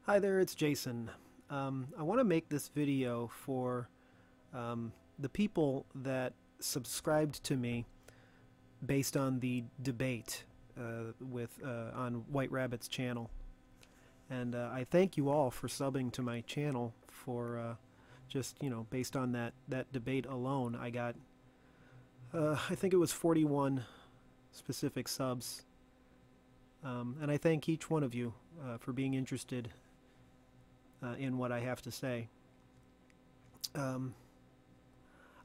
Hi there, it's Jason. I want to make this video for the people that subscribed to me based on the debate on White Rabbit's channel. And I thank you all for subbing to my channel for just, based on that debate alone. I got, I think it was 41 specific subs. And I thank each one of you for being interested in what I have to say. I'm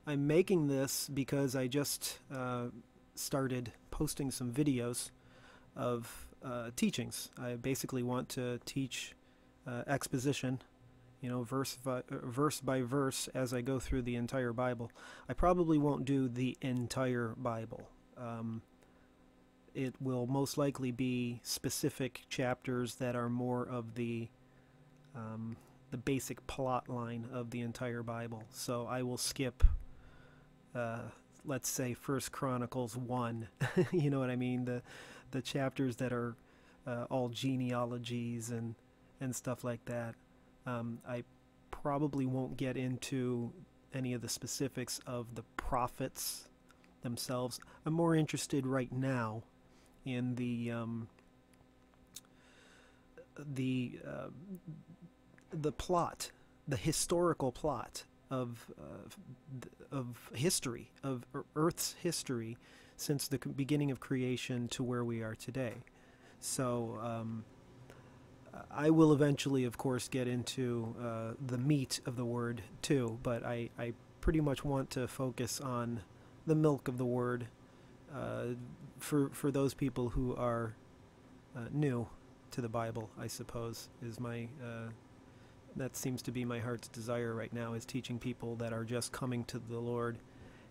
making this because I just started posting some videos of teachings. I basically want to teach exposition, verse by verse as I go through the entire Bible. I probably won't do the entire Bible. It will most likely be specific chapters that are more of the basic plot line of the entire Bible. So I will skip, let's say, First Chronicles 1. You know what I mean? The chapters that are all genealogies and stuff like that. I probably won't get into any of the specifics of the prophets themselves. I'm more interested right now in the plot, the historical plot of history, of Earth's history since the beginning of creation to where we are today. So I will eventually, of course, get into the meat of the word too, but I pretty much want to focus on the milk of the word for those people who are new to the Bible, I suppose, is my that seems to be my heart's desire right now, is teaching people that are just coming to the Lord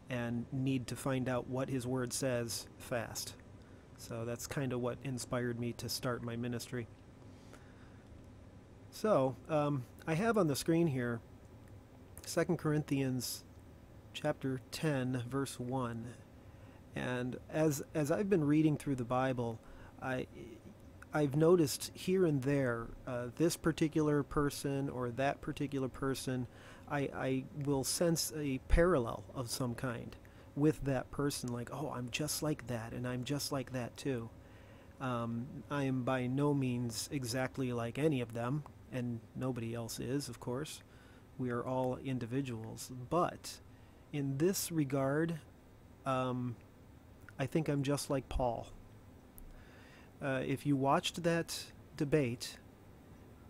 and need to find out what His Word says fast. So that's kind of what inspired me to start my ministry. So I have on the screen here 2 Corinthians chapter 10, verse 1. And as I've been reading through the Bible, I've noticed here and there this particular person or that particular person, I will sense a parallel of some kind with that person, like, oh, I'm just like that, and I'm just like that too. I am by no means exactly like any of them, and nobody else is, of course. We are all individuals. But in this regard, I think I'm just like Paul. If you watched that debate,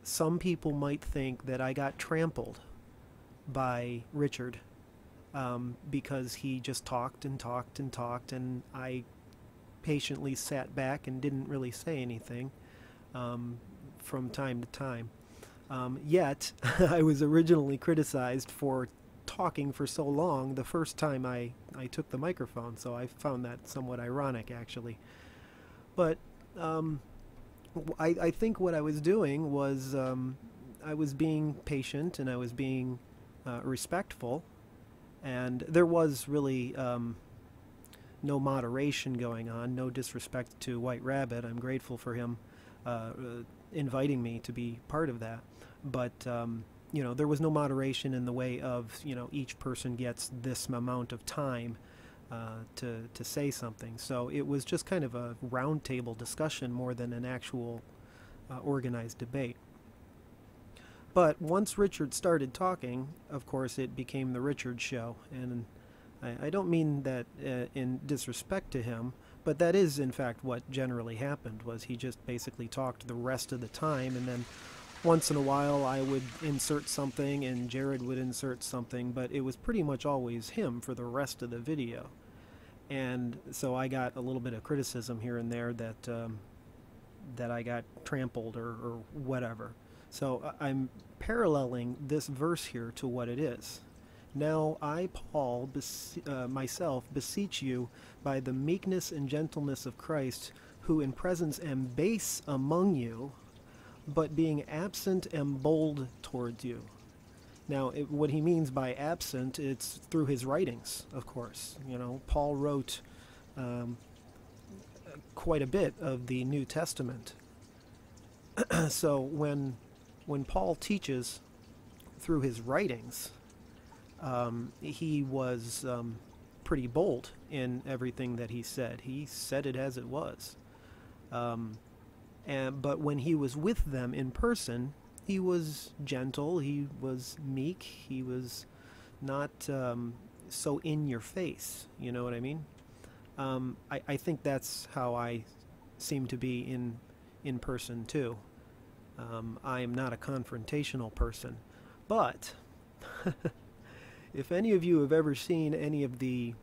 some people might think that I got trampled by Richard because he just talked and talked and talked, and I patiently sat back and didn't really say anything from time to time. Yet, I was originally criticized for talking for so long the first time I took the microphone, so I found that somewhat ironic, actually. But I think what I was doing was I was being patient and I was being respectful, and there was really no moderation going on, no disrespect to White Rabbit. I'm grateful for him inviting me to be part of that. But, there was no moderation in the way of, each person gets this amount of time to say something. So it was just kind of a roundtable discussion more than an actual organized debate. But once Richard started talking, of course, it became the Richard show. And I don't mean that in disrespect to him, but that is, in fact, what generally happened, was he just basically talked the rest of the time, and then once in a while I would insert something and Jared would insert something, but it was pretty much always him for the rest of the video. And so I got a little bit of criticism here and there that I got trampled or whatever. So I'm paralleling this verse here to what it is. Now I, Paul, myself, beseech you by the meekness and gentleness of Christ, who in presence am base among you, but being absent am bold towards you. Now, what he means by absent, it's through his writings, of course. Paul wrote quite a bit of the New Testament. So when when Paul teaches through his writings, he was pretty bold in everything that he said. He said it as it was. But when he was with them in person, he was gentle, he was meek, he was not so in your face, you know what I mean? I think that's how I seem to be in person too. I am not a confrontational person, but if any of you have ever seen any of the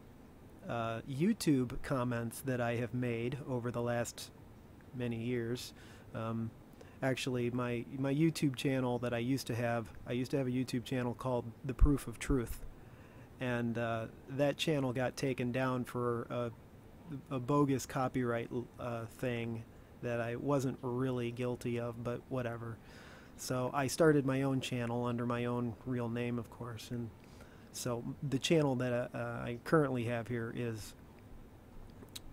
YouTube comments that I have made over the last many years, actually my YouTube channel that I used to have a YouTube channel called The Proof of Truth, and that channel got taken down for a bogus copyright thing that I wasn't really guilty of, but whatever. So I started my own channel under my own real name, of course, and so the channel that I currently have here is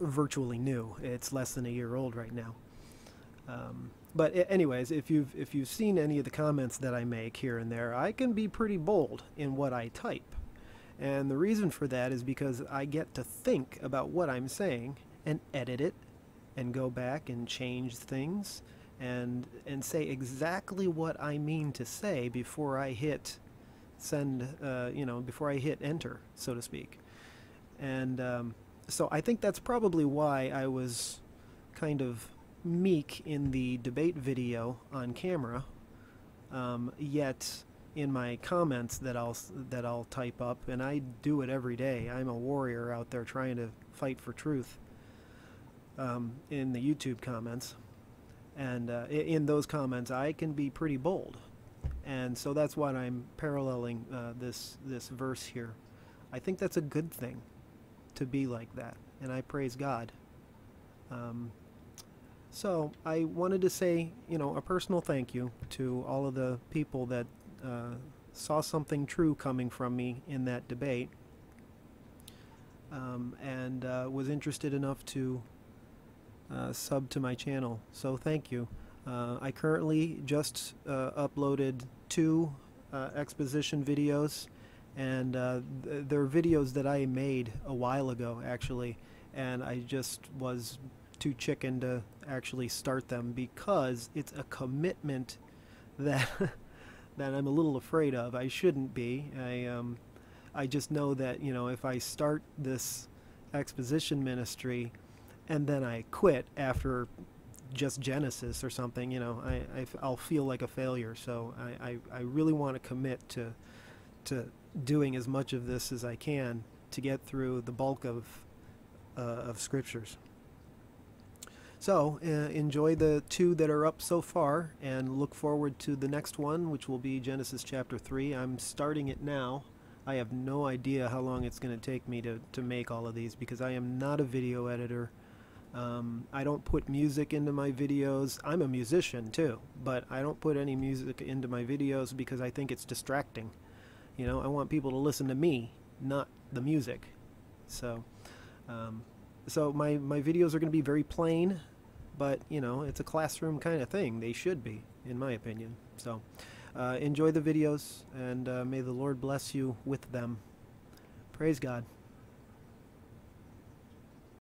virtually new. It's less than a year old right now. But anyways, if you've seen any of the comments that I make here and there, I can be pretty bold in what I type. And the reason for that is because I get to think about what I'm saying and edit it and go back and change things and say exactly what I mean to say before I hit send, before I hit enter, so to speak. And so I think that's probably why I was kind of meek in the debate video on camera, yet in my comments that I'll type up, and I do it every day. I'm a warrior out there trying to fight for truth in the YouTube comments, and in those comments I can be pretty bold, and so that's why I'm paralleling this verse here. I think that's a good thing to be like that, and I praise God. So I wanted to say, a personal thank you to all of the people that saw something true coming from me in that debate, and was interested enough to sub to my channel. So thank you. I currently just uploaded 2 exposition videos, and they're videos that I made a while ago, actually, and I just was too chicken to actually start them because it's a commitment that that I'm a little afraid of. I shouldn't be. I just know that, if I start this exposition ministry and then I quit after just Genesis or something, I'll feel like a failure. So I really want to commit to doing as much of this as I can to get through the bulk of scriptures. So enjoy the 2 that are up so far, and look forward to the next one, which will be Genesis chapter 3. I'm starting it now. I have no idea how long it's going to take me to make all of these, because I am not a video editor. I don't put music into my videos. I'm a musician too, but I don't put any music into my videos because I think it's distracting. I want people to listen to me, not the music. So so my videos are going to be very plain, but it's a classroom kind of thing. They should be, in my opinion. So enjoy the videos, and may the Lord bless you with them. Praise God.